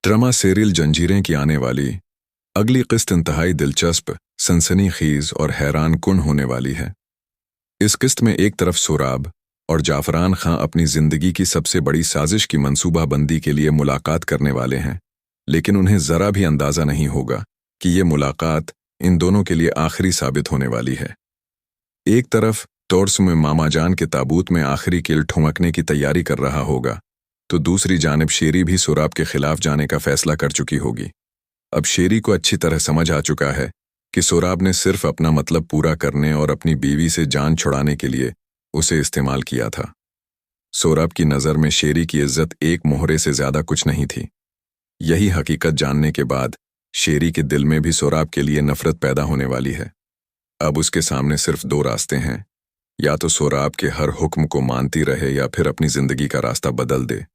Drama serial जंजीरें की आने वाली अगली किस्त इंतहाई दिलचस्प, सनसनीखेज और हैरान कुन होने वाली है। इस किस्त में एक तरफ सोराब और जाफरान खां अपनी जिंदगी की सबसे बड़ी साजिश की मंसूबाबंदी के लिए मुलाकात करने वाले हैं, लेकिन उन्हें जरा भी अंदाजा नहीं होगा कि ये मुलाकात इन दोनों के लिए आखिरी साबित होने वाली है। एक तरफ तोर्स में मामा जान के ताबूत में आखिरी किल ठुमकने की तैयारी कर रहा होगा, तो दूसरी जानिब शेरी भी सोराब के खिलाफ जाने का फैसला कर चुकी होगी। अब शेरी को अच्छी तरह समझ आ चुका है कि सोराब ने सिर्फ अपना मतलब पूरा करने और अपनी बीवी से जान छुड़ाने के लिए उसे इस्तेमाल किया था। सोराब की नज़र में शेरी की इज्जत एक मोहरे से ज्यादा कुछ नहीं थी। यही हकीकत जानने के बाद शेरी के दिल में भी सोराब के लिए नफरत पैदा होने वाली है। अब उसके सामने सिर्फ दो रास्ते हैं, या तो सोराब के हर हुक्म को मानती रहे या फिर अपनी जिंदगी का रास्ता बदल दे।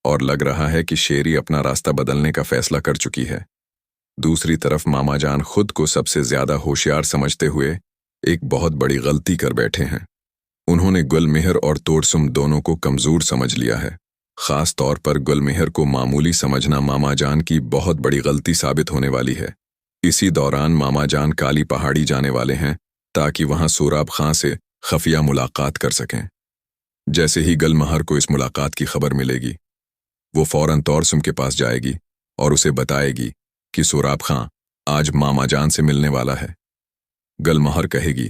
और लग रहा है कि शेरी अपना रास्ता बदलने का फैसला कर चुकी है। दूसरी तरफ मामा जान खुद को सबसे ज्यादा होशियार समझते हुए एक बहुत बड़ी गलती कर बैठे हैं। उन्होंने गुलमेहर और तोड़सुम दोनों को कमजोर समझ लिया है। खास तौर पर गुलमेहर को मामूली समझना मामा जान की बहुत बड़ी गलती साबित होने वाली है। इसी दौरान मामा जान काली पहाड़ी जाने वाले हैं ताकि वहां सोराब खां से खफिया मुलाकात कर सकें। जैसे ही गुलमहर को इस मुलाकात की खबर मिलेगी, वो फौरन तोड़सुम के पास जाएगी और उसे बताएगी कि सोराब खां आज मामा जान से मिलने वाला है। गुलमहर कहेगी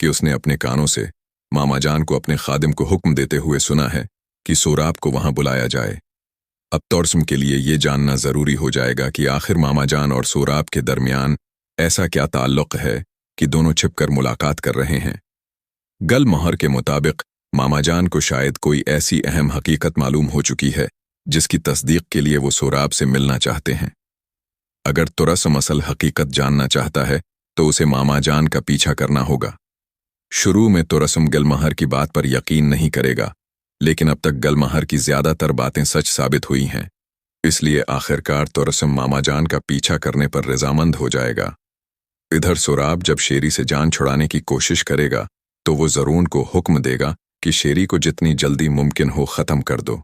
कि उसने अपने कानों से मामा जान को अपने खादिम को हुक्म देते हुए सुना है कि सोराब को वहां बुलाया जाए। अब तोड़सुम के लिए ये जानना जरूरी हो जाएगा कि आखिर मामा जान और सोराब के दरमियान ऐसा क्या ताल्लुक है कि दोनों छिपकर मुलाकात कर रहे हैं। गुलमहर के मुताबिक मामा जान को शायद कोई ऐसी अहम हकीकत मालूम हो चुकी है जिसकी तस्दीक के लिए वो सोराब से मिलना चाहते हैं। अगर तुरसम असल हकीकत जानना चाहता है तो उसे मामा जान का पीछा करना होगा। शुरू में तुरसम गुलमहर की बात पर यकीन नहीं करेगा, लेकिन अब तक गुलमहर की ज्यादातर बातें सच साबित हुई हैं, इसलिए आखिरकार तुरसम मामा जान का पीछा करने पर रजामंद हो जाएगा। इधर सोराब जब शेरी से जान छुड़ाने की कोशिश करेगा तो वो जरून को हुक्म देगा कि शेरी को जितनी जल्दी मुमकिन हो खत्म कर दो।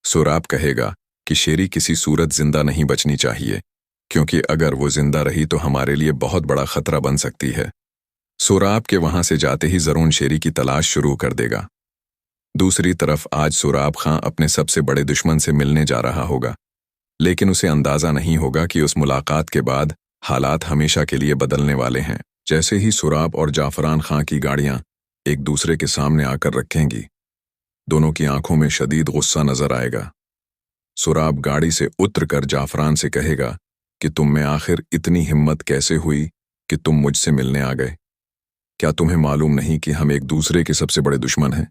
सोराब कहेगा कि शेरी किसी सूरत जिंदा नहीं बचनी चाहिए, क्योंकि अगर वो जिंदा रही तो हमारे लिए बहुत बड़ा खतरा बन सकती है। सोराब के वहां से जाते ही जरून शेरी की तलाश शुरू कर देगा। दूसरी तरफ आज सोराब खां अपने सबसे बड़े दुश्मन से मिलने जा रहा होगा, लेकिन उसे अंदाजा नहीं होगा कि उस मुलाकात के बाद हालात हमेशा के लिए बदलने वाले हैं। जैसे ही सोराब और जाफरान खां की गाड़ियां एक दूसरे के सामने आकर रखेंगी, दोनों की आंखों में शदीद गुस्सा नजर आएगा। सोराब गाड़ी से उतरकर जाफरान से कहेगा कि तुम में आखिर इतनी हिम्मत कैसे हुई कि तुम मुझसे मिलने आ गए? क्या तुम्हें मालूम नहीं कि हम एक दूसरे के सबसे बड़े दुश्मन हैं?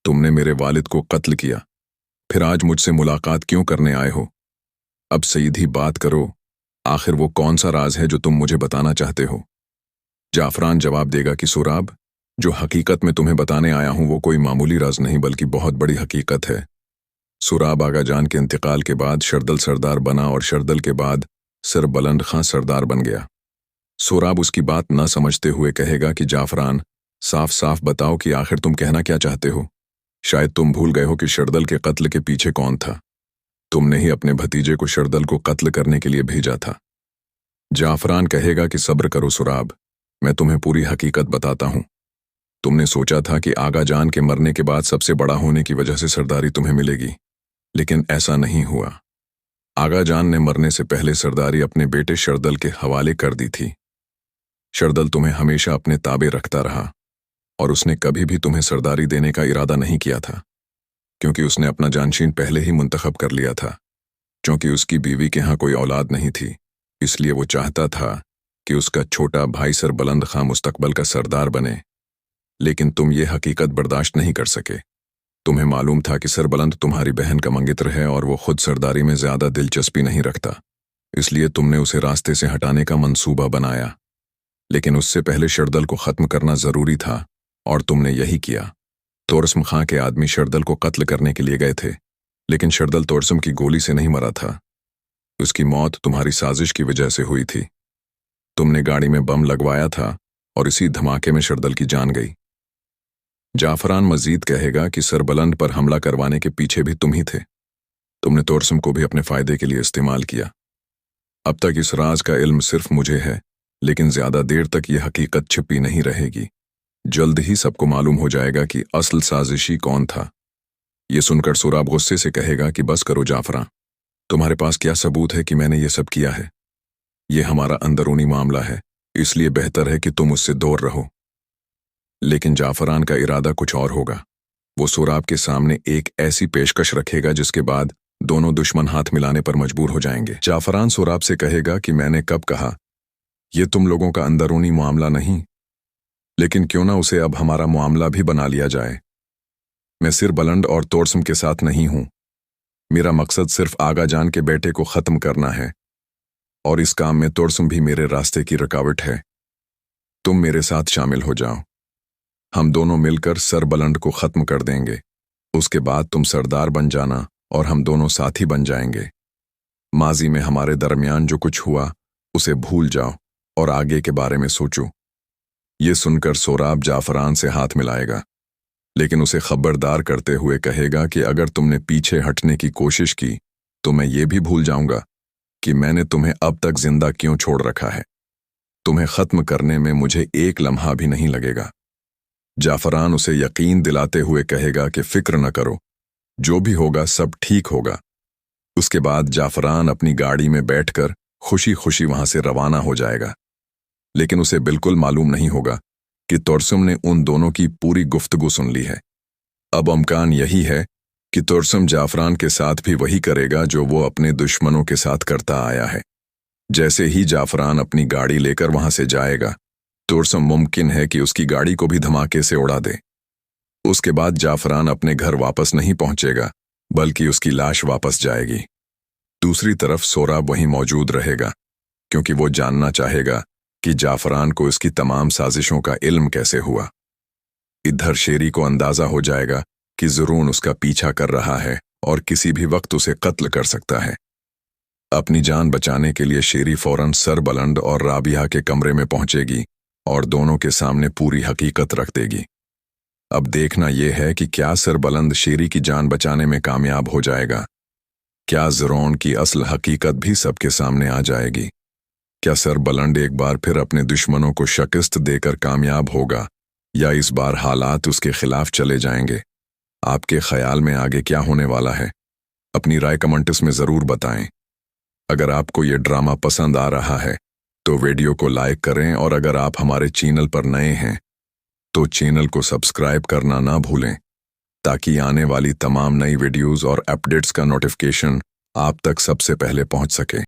तुमने मेरे वालिद को कत्ल किया, फिर आज मुझसे मुलाकात क्यों करने आए हो? अब सीधी बात करो, आखिर वो कौन सा राज है जो तुम मुझे बताना चाहते हो? जाफरान जवाब देगा कि सोराब, जो हकीकत में तुम्हें बताने आया हूं वो कोई मामूली राज नहीं बल्कि बहुत बड़ी हकीकत है। सोराब आगा जान के इंतकाल के बाद शरदल सरदार बना और शरदल के बाद सर बुलंद खां सरदार बन गया। सोराब उसकी बात न समझते हुए कहेगा कि जाफरान, साफ साफ बताओ कि आखिर तुम कहना क्या चाहते हो? शायद तुम भूल गए हो कि शरदल के कत्ल के पीछे कौन था। तुमने ही अपने भतीजे को शरदल को कत्ल करने के लिए भेजा था। जाफरान कहेगा कि सब्र करो सोराब, मैं तुम्हें पूरी हकीकत बताता हूं। तुमने सोचा था कि आगा जान के मरने के बाद सबसे बड़ा होने की वजह से सरदारी तुम्हें मिलेगी, लेकिन ऐसा नहीं हुआ। आगा जान ने मरने से पहले सरदारी अपने बेटे शरदल के हवाले कर दी थी। शरदल तुम्हें हमेशा अपने ताबे रखता रहा और उसने कभी भी तुम्हें सरदारी देने का इरादा नहीं किया था, क्योंकि उसने अपना जानशीन पहले ही मुंतखब कर लिया था। क्योंकि उसकी बीवी के यहाँ कोई औलाद नहीं थी, इसलिए वो चाहता था कि उसका छोटा भाई सर बुलंद खां मुस्तकबल का सरदार बने, लेकिन तुम ये हकीकत बर्दाश्त नहीं कर सके। तुम्हें मालूम था कि सर बुलंद तुम्हारी बहन का मंगित्र है और वो खुद सरदारी में ज्यादा दिलचस्पी नहीं रखता, इसलिए तुमने उसे रास्ते से हटाने का मंसूबा बनाया। लेकिन उससे पहले शरदल को खत्म करना जरूरी था और तुमने यही किया। तोड़सुम खां के आदमी शरदल को कत्ल करने के लिए गए थे, लेकिन शरदल तोड़सुम की गोली से नहीं मरा था। उसकी मौत तुम्हारी साजिश की वजह से हुई थी। तुमने गाड़ी में बम लगवाया था और इसी धमाके में शरदल की जान गई। जाफरान मजीद कहेगा कि सरबलंद पर हमला करवाने के पीछे भी तुम ही थे। तुमने तोरसम को भी अपने फायदे के लिए इस्तेमाल किया। अब तक इस राज का इल्म सिर्फ मुझे है, लेकिन ज्यादा देर तक ये हकीकत छिपी नहीं रहेगी। जल्द ही सबको मालूम हो जाएगा कि असल साजिशी कौन था। ये सुनकर सोराब गुस्से से कहेगा कि बस करो जाफरान, तुम्हारे पास क्या सबूत है कि मैंने ये सब किया है? ये हमारा अंदरूनी मामला है, इसलिए बेहतर है कि तुम उससे दूर रहो। लेकिन जाफरान का इरादा कुछ और होगा। वो सोराब के सामने एक ऐसी पेशकश रखेगा जिसके बाद दोनों दुश्मन हाथ मिलाने पर मजबूर हो जाएंगे। जाफरान सोराब से कहेगा कि मैंने कब कहा यह तुम लोगों का अंदरूनी मामला नहीं, लेकिन क्यों ना उसे अब हमारा मामला भी बना लिया जाए। मैं सिर बुलंद और तोरसम के साथ नहीं हूं। मेरा मकसद सिर्फ आगा जान के बेटे को खत्म करना है, और इस काम में तोरसम भी मेरे रास्ते की रुकावट है। तुम मेरे साथ शामिल हो जाओ, हम दोनों मिलकर सर बुलंद को खत्म कर देंगे। उसके बाद तुम सरदार बन जाना और हम दोनों साथी बन जाएंगे। माजी में हमारे दरमियान जो कुछ हुआ उसे भूल जाओ और आगे के बारे में सोचो। ये सुनकर सोराब जाफरान से हाथ मिलाएगा, लेकिन उसे खबरदार करते हुए कहेगा कि अगर तुमने पीछे हटने की कोशिश की तो मैं ये भी भूल जाऊंगा कि मैंने तुम्हें अब तक जिंदा क्यों छोड़ रखा है। तुम्हें खत्म करने में मुझे एक लम्हा भी नहीं लगेगा। जाफरान उसे यकीन दिलाते हुए कहेगा कि फिक्र न करो, जो भी होगा सब ठीक होगा। उसके बाद जाफरान अपनी गाड़ी में बैठकर खुशी खुशी वहां से रवाना हो जाएगा, लेकिन उसे बिल्कुल मालूम नहीं होगा कि तोरसम ने उन दोनों की पूरी गुफ्तगू सुन ली है। अब इम्कान यही है कि तोरसम जाफरान के साथ भी वही करेगा जो वो अपने दुश्मनों के साथ करता आया है। जैसे ही जाफरान अपनी गाड़ी लेकर वहां से जाएगा, तोरसम मुमकिन है कि उसकी गाड़ी को भी धमाके से उड़ा दे। उसके बाद जाफरान अपने घर वापस नहीं पहुंचेगा, बल्कि उसकी लाश वापस जाएगी। दूसरी तरफ सोराब वहीं मौजूद रहेगा, क्योंकि वो जानना चाहेगा कि जाफरान को इसकी तमाम साजिशों का इल्म कैसे हुआ। इधर शेरी को अंदाजा हो जाएगा कि ज़रून उसका पीछा कर रहा है और किसी भी वक्त उसे कत्ल कर सकता है। अपनी जान बचाने के लिए शेरी फौरन सर बुलंद और राबिया के कमरे में पहुंचेगी और दोनों के सामने पूरी हकीकत रख देगी। अब देखना यह है कि क्या सर बुलंद शेरी की जान बचाने में कामयाब हो जाएगा। क्या ज़रून की असल हकीकत भी सबके सामने आ जाएगी? क्या सर बुलंद एक बार फिर अपने दुश्मनों को शिकस्त देकर कामयाब होगा, या इस बार हालात उसके खिलाफ चले जाएंगे? आपके ख्याल में आगे क्या होने वाला है? अपनी राय कमेंट्स में ज़रूर बताएं। अगर आपको ये ड्रामा पसंद आ रहा है तो वीडियो को लाइक करें, और अगर आप हमारे चैनल पर नए हैं तो चैनल को सब्सक्राइब करना ना भूलें, ताकि आने वाली तमाम नई वीडियोस और अपडेट्स का नोटिफिकेशन आप तक सबसे पहले पहुंच सके।